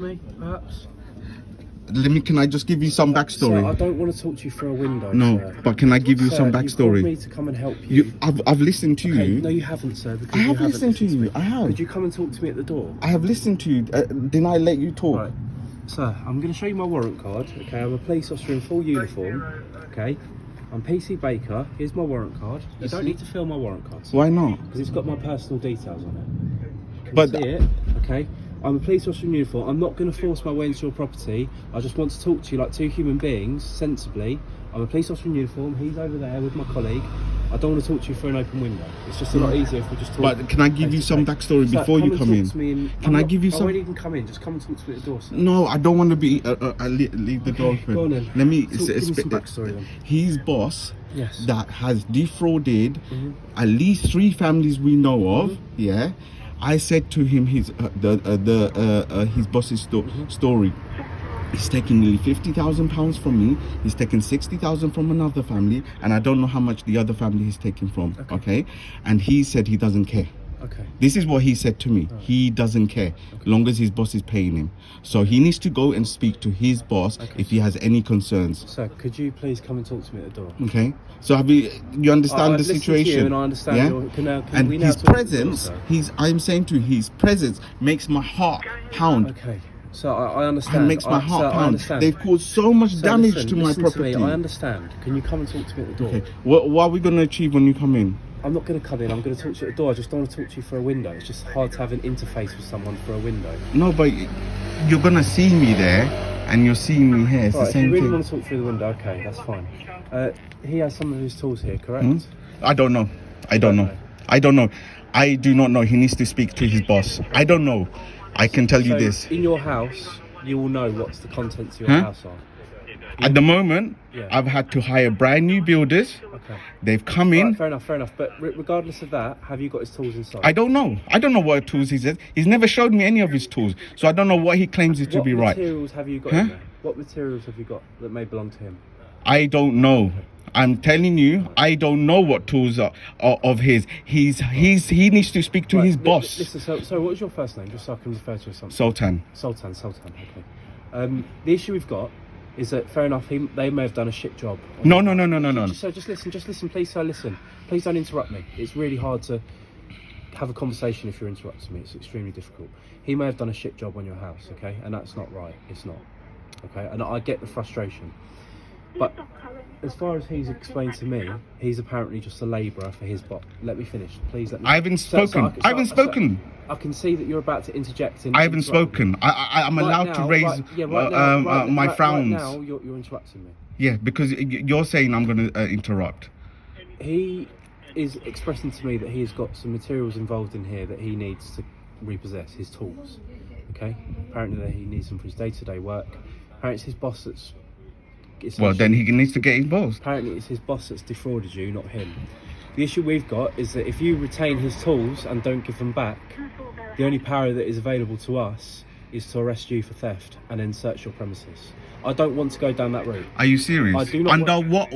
Me, perhaps? Can I just give you some backstory? Sir, I don't want to talk to you through a window. No, sir. but can I give you Sir, some You backstory? called me to come and help you. I've listened to Okay, you. no, you haven't, sir. Because I you have haven't listened to you. me. I have. Could you come and talk to me at the door? I have listened to you. Didn't I let you talk? Right. Sir, I'm going to show you my warrant card. Okay, I'm a police officer in full uniform. Okay, I'm PC Baker. Here's my warrant card. You don't need to fill my warrant card, sir, Why not? because it's got my personal details on it. You can But see it. Okay. I'm a police officer in uniform. I'm not going to force my way into your property. I just want to talk to you like two human beings, sensibly. I'm a police officer in uniform. He's over there with my colleague. I don't want to talk to you through an open window. It's just a lot easier if we just talk. But can I give you some backstory before you come in? Can I give you some? I won't even come in. Just come and talk to me at the door, sir. No, I don't want to be. Leave the door open. Go on then. Let me. Give me some backstory then. His boss. Yes. That has defrauded at least 3 families we know of. Yeah. I said to him his boss's story. He's taking nearly £50,000 from me. He's taken 60,000 from another family, and I don't know how much the other family he's taken from. Okay, and he said he doesn't care. Okay. This is what he said to me. He doesn't care, long as his boss is paying him. So he needs to go and speak to his boss if he has any concerns. Sir, could you please come and talk to me at the door? Okay. So you understand the situation? To you and I understand. Yeah. And his presence, I'm saying to you, his presence makes my heart pound. Okay. So I understand. And makes my heart pound. They've caused so much damage to my property. To me. I understand. Can you come and talk to me at the door? Okay. What are we going to achieve when you come in? I'm not going to come in. I'm going to talk to you at the door. I just don't want to talk to you through a window. It's just hard to have an interface with someone through a window. No, but you're going to see me there, and you're seeing me here. It's the same if you really thing. want to talk through the window, okay, that's fine. He has some of his tools here, correct? I don't know. I don't know. I do not know. He needs to speak to his boss. I don't know. I can tell you this. In your house, you will know what's the contents of your house are. At the moment, I've had to hire brand new builders. Okay. They've come in. Fair enough. But regardless of that, have you got his tools inside? I don't know. I don't know what tools he says. He's never showed me any of his tools. So I don't know what he claims is to be right. What materials have you got in there? What materials have you got that may belong to him? I don't know. I'm telling you, I don't know what tools are of his. He needs to speak to his boss. Listen, so what is your first name, just so I can refer to you as something? Sultan. Sultan. Okay. The issue we've got is that, fair enough, they may have done a shit job. No. So just listen, please, sir, listen. Please don't interrupt me. It's really hard to have a conversation if you're interrupting me. It's extremely difficult. He may have done a shit job on your house, okay? And that's not right. It's not. Okay? And I get the frustration. But as far as he's explained to me, he's apparently just a labourer for his boss. Let me finish, please. Let me. I haven't spoken. I haven't spoken. I can see that you're about to interject. I haven't spoken. I'm allowed to raise my frowns. Right now, you're interrupting me. Yeah, because you're saying I'm going to interrupt. He is expressing to me that he has got some materials involved in here that he needs to repossess, his tools. Okay? Apparently he needs them for his day-to-day work. Apparently it's his boss that's... Well, then he needs to get involved. Apparently it's his boss that's defrauded you, not him. The issue we've got is that if you retain his tools and don't give them back, the only power that is available to us is to arrest you for theft and then search your premises. I don't want to go down that route. Are you serious? I do not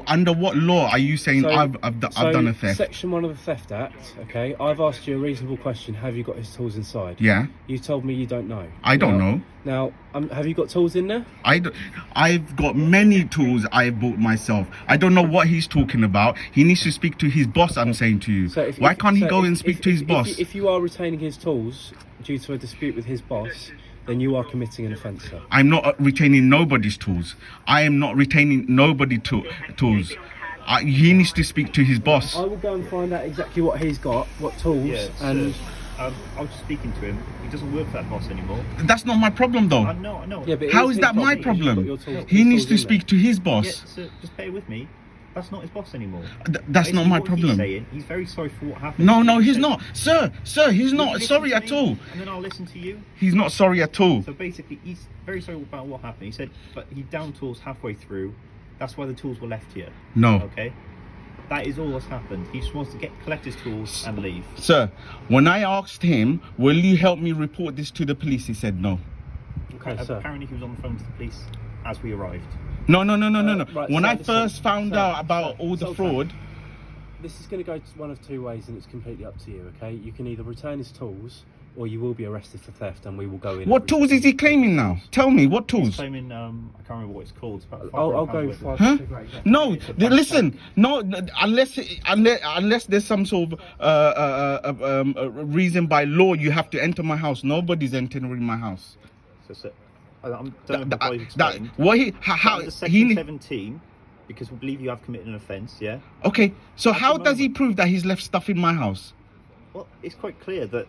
under what law are you saying I've done a theft? Section 1 of the Theft Act, okay, I've asked you a reasonable question, have you got his tools inside? Yeah. You told me you don't know. I don't know. Now, have you got tools in there? I've got many tools I've bought myself. I don't know what he's talking about. He needs to speak to his boss, I'm saying to you. Why can't he go and speak to his boss? If you are retaining his tools due to a dispute with his boss, then you are committing an offence, sir. I'm not retaining nobody's tools. I am not retaining nobody's tools. He needs to speak to his boss. I will go and find out exactly what he's got, what tools, and... I was just speaking to him. He doesn't work for that boss anymore. That's not my problem, though. I know. Yeah, but how is that my problem? He needs to speak to his boss. Yeah, sir, just bear with me. That's not his boss anymore. That's not my problem. He's very sorry for what happened. No, he's not. Sir, he's not sorry at all. And then I'll listen to you. He's not sorry at all. So basically, he's very sorry about what happened. He said, but he downed tools halfway through. That's why the tools were left here. No. Okay? That is all that's happened. He just wants to collect his tools and leave. Sir, when I asked him, will you help me report this to the police? He said no. Okay, sir. Apparently he was on the phone to the police as we arrived. No. Right, when I first found out about all the fraud... This is going to go one of two ways and it's completely up to you, okay? You can either return his tools or you will be arrested for theft, and we will go in. What tools is he claiming now? Tell me, what He's tools? claiming, I can't remember what it's called. It's about I'll £500 go worth of- for Huh? No, listen. No, unless there's some sort of reason by law you have to enter my house. Nobody's entering my house. So, I don't know if I've explained. What he how Under he section ne- 17, because we believe you have committed an offence, yeah? Okay, so At the how does he moment- prove that he's left stuff in my house? Well, it's quite clear that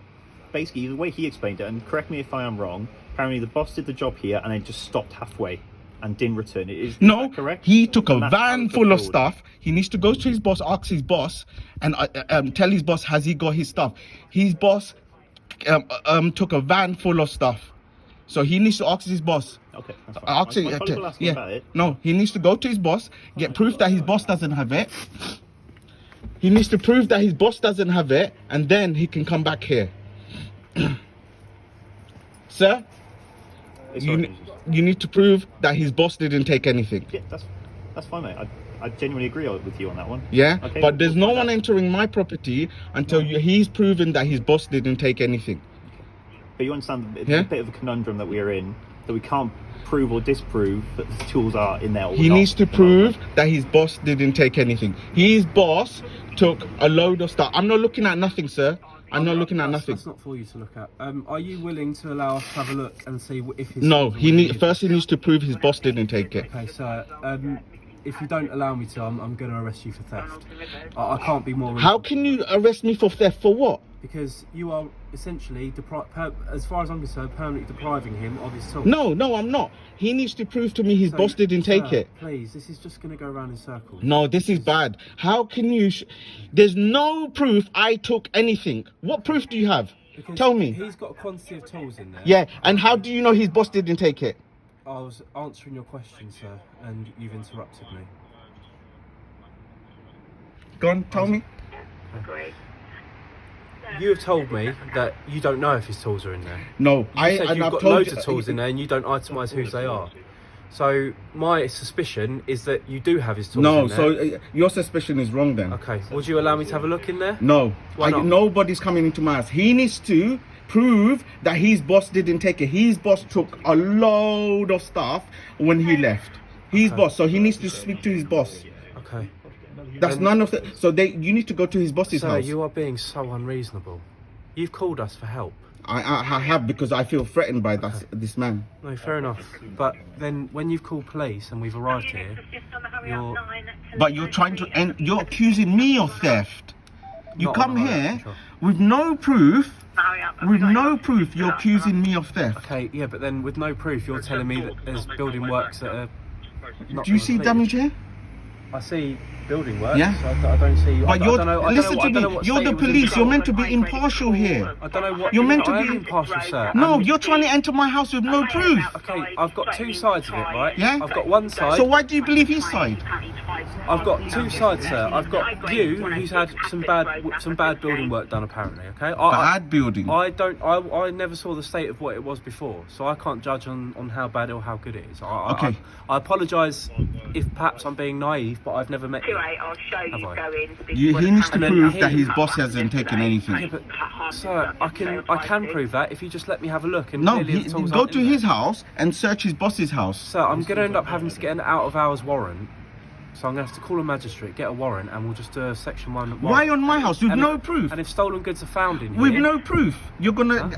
basically the way he explained it, and correct me if I am wrong, apparently the boss did the job here and then just stopped halfway and didn't return it. Is No, that correct? he took a And that's how van it's full of fraud. stuff. He needs to go to his boss, ask his boss, and tell his boss has he got his stuff. His boss took a van full of stuff, so he needs to ask his boss. Okay, that's fine. Ask My colleague will ask him about it. No, he needs to go to his boss, get proof that his boss doesn't have it. He needs to prove that his boss doesn't have it, and then he can come back here. Sir, It's you, alright, you need to prove that his boss didn't take anything. yeah, that's fine, mate. I genuinely agree with you on that one. Yeah, Okay, but there's we'll no find one out. entering my property until he's proven that his boss didn't take anything. But you understand it's Yeah? a bit of a conundrum that we are in, that we can't prove or disprove that the tools are in there or He not needs to at the moment. prove that his boss didn't take anything. His boss took a load of stuff. I'm not looking at nothing, sir. I'm not looking at nothing. That's not for you to look at. Are you willing to allow us to have a look and see if his... No, he needs to prove his boss didn't take it. Okay, so if you don't allow me to, I'm going to arrest you for theft. I can't be more... How can you arrest me for theft? For what? Because you are essentially, as far as I'm concerned, permanently depriving him of his tools. No, I'm not. He needs to prove to me his So, boss didn't take sir, it. Please, this is just going to go around in circles. No, this is bad. How can you... There's no proof I took anything. What proof do you have? Because Tell me. He's got a quantity of tools in there. Yeah, and how do you know his boss didn't take it? I was answering your question, sir, and you've interrupted me. Go on, tell me. You have told me that you don't know if his tools are in there. No, You I said and you've I've got told loads you, of tools in there and you don't itemise whose they are. So my suspicion is that you do have his tools No, in there. so your suspicion is wrong then. Okay, would you allow me to have a look in there? No, Why not? nobody's coming into my house. He needs to prove that his boss didn't take it. His boss took a load of stuff when he left. His Okay. boss, so he needs to speak to his boss. Okay. That's none of the. So you need to go to his boss's Sir, house. you are being so unreasonable. You've called us for help. I have because I feel threatened by this man. No, fair enough. But then when you've called police and we've arrived here, you're... But you're trying to, and you're accusing me of theft. You Not come on the high here control. with no proof. With no proof, you're accusing me of theft. Okay, yeah, but then with no proof, you're telling me that there's building works that are not Do you see completed. damage here? I see building works. Yeah. So I don't see... But I don't know, listen to I don't know me. what You're state the it was in police. You're before. meant to be impartial here. I don't know what... You're meant to I be- am impartial, sir. No, and- you're trying to enter my house with no proof. Okay, I've got two sides of it, right? Yeah? I've got one side. So why do you believe his side? I've got two sides, sir. I've got you, who's had some bad building work done, apparently. Okay. Bad building. I never saw the state of what it was before, so I can't judge on how bad or how good it is. Okay. I apologise if perhaps I'm being naive, but I've never met you. I'll show you Have I? going. He needs to And then prove he- that his boss hasn't taken Yeah, anything. but sir, I can prove that if you just let me have a look. And No, clearly the tools go aren't to in his there. house and search his boss's house. Sir, I'm going to end up having to get an out-of-hours warrant. So I'm going to have to call a magistrate, get a warrant, and we'll just do a section 1 warrant. Why on my house with And no if- proof? And if stolen goods are found in With here, no proof, you're gonna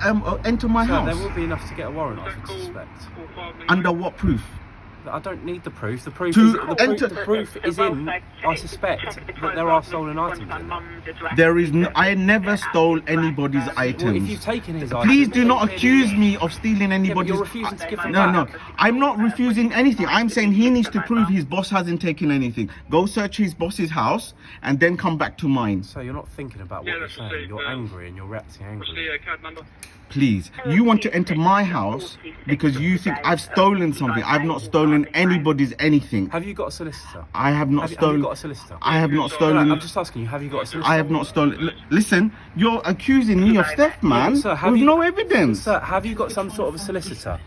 enter my sir, house. there will be enough to get a warrant, I would suspect. Under what proof? I don't need the proof. The proof, To is, the enter- proof is in, I suspect, that there are stolen items in there. There is no, I never stole anybody's Well, if items. you've taken his Please items... do not accuse me of stealing Yeah, but anybody's. you're refusing to give them No, back. I'm not refusing anything. I'm saying he needs to prove his boss hasn't taken anything. Go search his boss's house and then come back to mine. So you're not thinking about what you're saying. You're angry and you're reacting angrily. Please, you want to enter my house because you think I've stolen something. I've not stolen anybody's anything. Have you got a solicitor? I have not Have you stolen. got a solicitor? I have not No, stolen. I'm just asking you, have you got a solicitor? I have not stolen. Listen, you're accusing me of theft, man, Sir, have with you- no evidence. Sir, have you got some sort of a solicitor?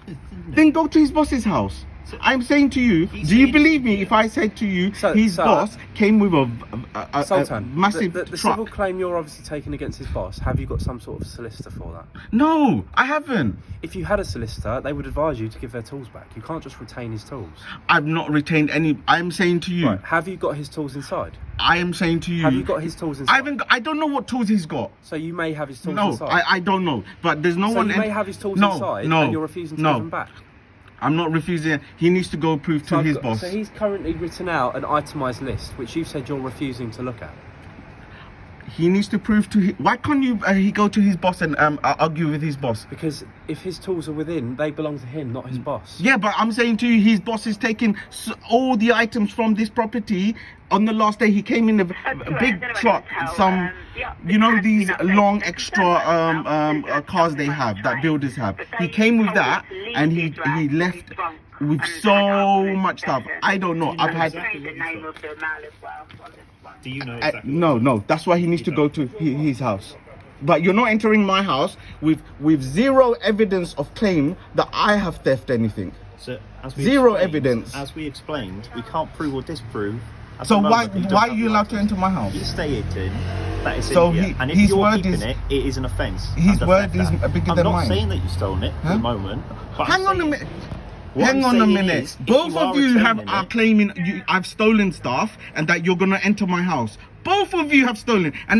Then go to his boss's house. I'm saying to you, He's do you saying- believe me if I said to you his boss came with a Sultan, massive the truck? civil claim you're obviously taking against his boss, have you got some sort of solicitor for that? No, I haven't. If you had a solicitor, they would advise you to give their tools back. You can't just retain his tools. I've not retained any. I'm saying to you, Right. Have you got his tools inside? I am saying to you, Have you got his tools inside? I don't know what tools he's got. So you may have his tools No, inside. I don't know. But there's no So one. you may have his tools No, inside no, and you're refusing to no. give them back. I'm not refusing. He needs to go prove to So I've his got- boss. So he's currently written out an itemised list, which you said you're refusing to look at. He needs to prove to. Why can't you? He go to his boss and argue with his boss? Because if his tools are within, they belong to him, not his boss. Yeah, but I'm saying to you, his boss is taking all the items from this property. On the last day, he came in a big truck, some, you know, these long extra cars they have, that builders have. He came with that, and he left with so much stuff. I don't know. I've had. Do you know exactly? No. That's why he needs to go to his house. But you're not entering my house with zero evidence of claim that I have theft anything. So, Zero evidence. As we explained, we can't prove or disprove. at So the why moment, you don't are have you the allowed right to enter my house? He stated that it's So in here, he- and if his you're word keeping is- it is an offence. his under word theft is act. bigger I'm than not mine. saying that you've stolen it Huh? at the moment. But Hang on a saying- minute. what Hang I'm on a saying minute. is, if Both you of are you are retaining it- claiming I've stolen stuff and that you're gonna enter my house. Both of you have stolen. And